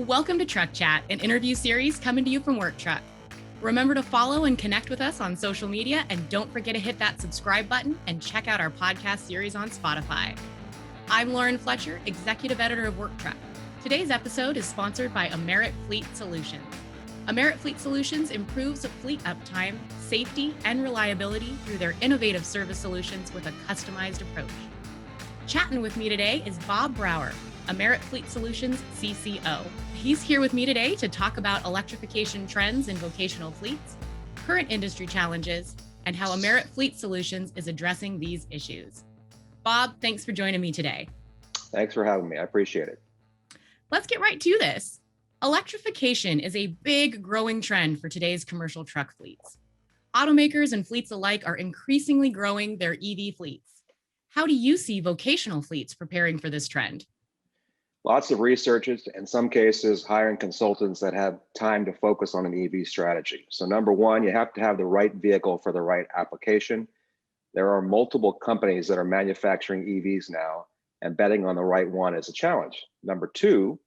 Welcome to Truck Chat, an interview series coming to you from Work Truck. Remember to follow and connect with us on social media, and don't forget to hit that subscribe button and check out our podcast series on Spotify. I'm Lauren Fletcher, Executive Editor of Work Truck. Today's episode is sponsored by Amerit Fleet Solutions. Amerit Fleet Solutions improves fleet uptime, safety, and reliability through their innovative service solutions with a customized approach. Chatting with me today is Bob Brauer, Amerit Fleet Solutions CCO. He's here with me today to talk about electrification trends in vocational fleets, current industry challenges, and how Amerit Fleet Solutions is addressing these issues. Bob, thanks for joining me today. Thanks for having me. I appreciate it. Let's get right to this. Electrification is a big growing trend for today's commercial truck fleets. Automakers and fleets alike are increasingly growing their EV fleets. How do you see vocational fleets preparing for this trend? Lots of researchers, in some cases, hiring consultants that have time to focus on an EV strategy. So number one, you have to have the right vehicle for the right application. There are multiple companies that are manufacturing EVs now, and betting on the right one is a challenge. Number two,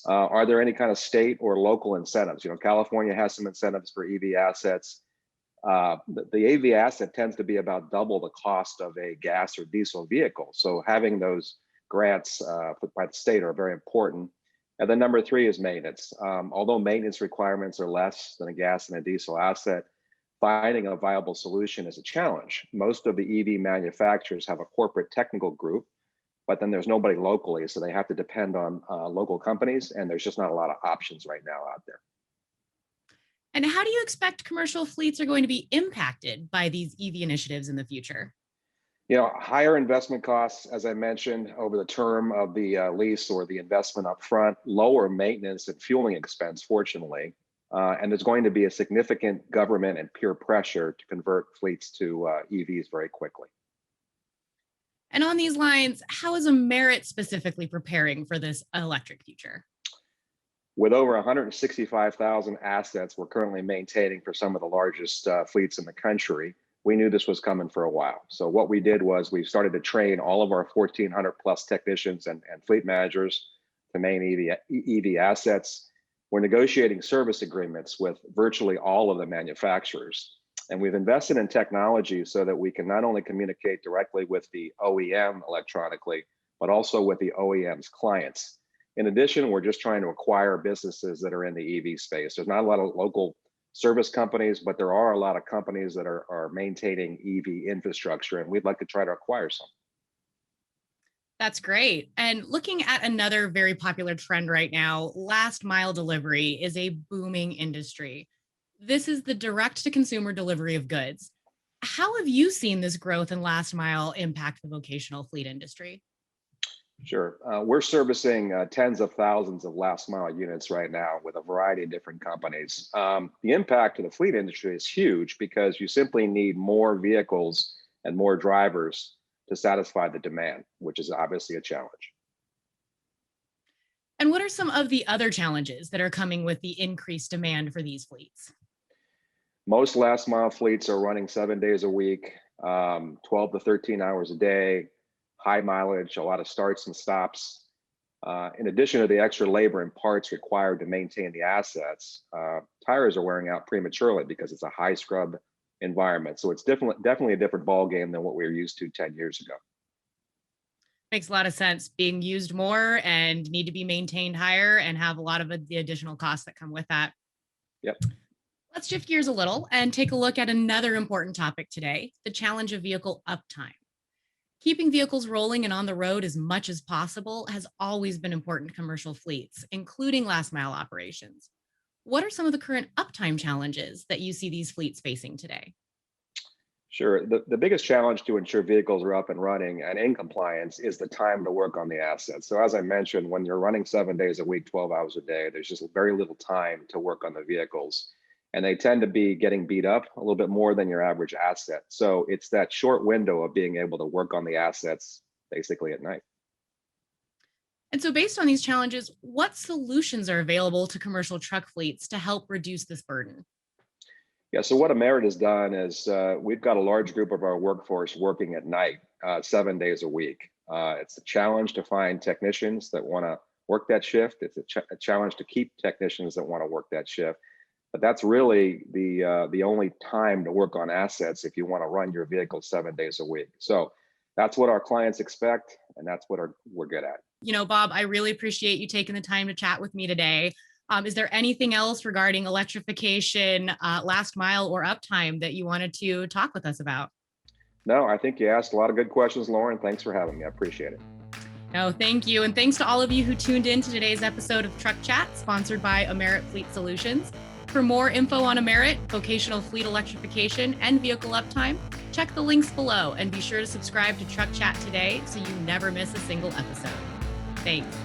are there any kind of state or local incentives? California has some incentives for EV assets. The AV asset tends to be about double the cost of a gas or diesel vehicle. So having those grants by the state are very important. And then number three is maintenance. Although maintenance requirements are less than a gas and a diesel asset, finding a viable solution is a challenge. Most of the EV manufacturers have a corporate technical group, but then there's nobody locally, so they have to depend on local companies, and there's just not a lot of options right now out there. And how do you expect commercial fleets are going to be impacted by these EV initiatives in the future? Higher investment costs, as I mentioned, over the term of the lease or the investment up front, lower maintenance and fueling expense, fortunately, and there's going to be a significant government and peer pressure to convert fleets to EVs very quickly. And on these lines, how is Amerit specifically preparing for this electric future? With over 165,000 assets we're currently maintaining for some of the largest fleets in the country, we knew this was coming for a while. So what we did was we started to train all of our 1,400 plus technicians and fleet managers to main EV assets. We're negotiating service agreements with virtually all of the manufacturers. And we've invested in technology so that we can not only communicate directly with the OEM electronically, but also with the OEM's clients. In addition, we're just trying to acquire businesses that are in the EV space. There's not a lot of local service companies, but there are a lot of companies that are maintaining EV infrastructure, and we'd like to try to acquire some. That's great. And looking at another very popular trend right now, last mile delivery is a booming industry. This is the direct to consumer delivery of goods. How have you seen this growth in last mile impact the vocational fleet industry? Sure. We're servicing tens of thousands of last mile units right now with a variety of different companies. The impact to the fleet industry is huge because you simply need more vehicles and more drivers to satisfy the demand, which is obviously a challenge. And what are some of the other challenges that are coming with the increased demand for these fleets? Most last mile fleets are running 7 days a week, 12 to 13 hours a day, high mileage, a lot of starts and stops. In addition to the extra labor and parts required to maintain the assets, tires are wearing out prematurely because it's a high scrub environment. So it's definitely a different ball game than what we were used to 10 years ago. Makes a lot of sense. Being used more and need to be maintained higher and have a lot of the additional costs that come with that. Yep. Let's shift gears a little and take a look at another important topic today, the challenge of vehicle uptime. Keeping vehicles rolling and on the road as much as possible has always been important to commercial fleets, including last mile operations. What are some of the current uptime challenges that you see these fleets facing today? Sure. The biggest challenge to ensure vehicles are up and running and in compliance is the time to work on the assets. So as I mentioned, when you're running 7 days a week, 12 hours a day, there's just very little time to work on the vehicles. And they tend to be getting beat up a little bit more than your average asset. So it's that short window of being able to work on the assets basically at night. And so based on these challenges, what solutions are available to commercial truck fleets to help reduce this burden? Yeah, so what Amerit has done is we've got a large group of our workforce working at night, 7 days a week. It's a challenge to find technicians that want to work that shift. It's a challenge to keep technicians that want to work that shift. But that's really the only time to work on assets if you want to run your vehicle 7 days a week. So that's what our clients expect, and that's what we're good at. Bob, I really appreciate you taking the time to chat with me today. Is there anything else regarding electrification, last mile, or uptime that you wanted to talk with us about? No, I think you asked a lot of good questions, Lauren. Thanks for having me. I appreciate it. No, thank you. And thanks to all of you who tuned in to today's episode of Truck Chat, sponsored by Amerit Fleet Solutions. For more info on Amerit, vocational fleet electrification, and vehicle uptime, check the links below and be sure to subscribe to Truck Chat today so you never miss a single episode. Thanks.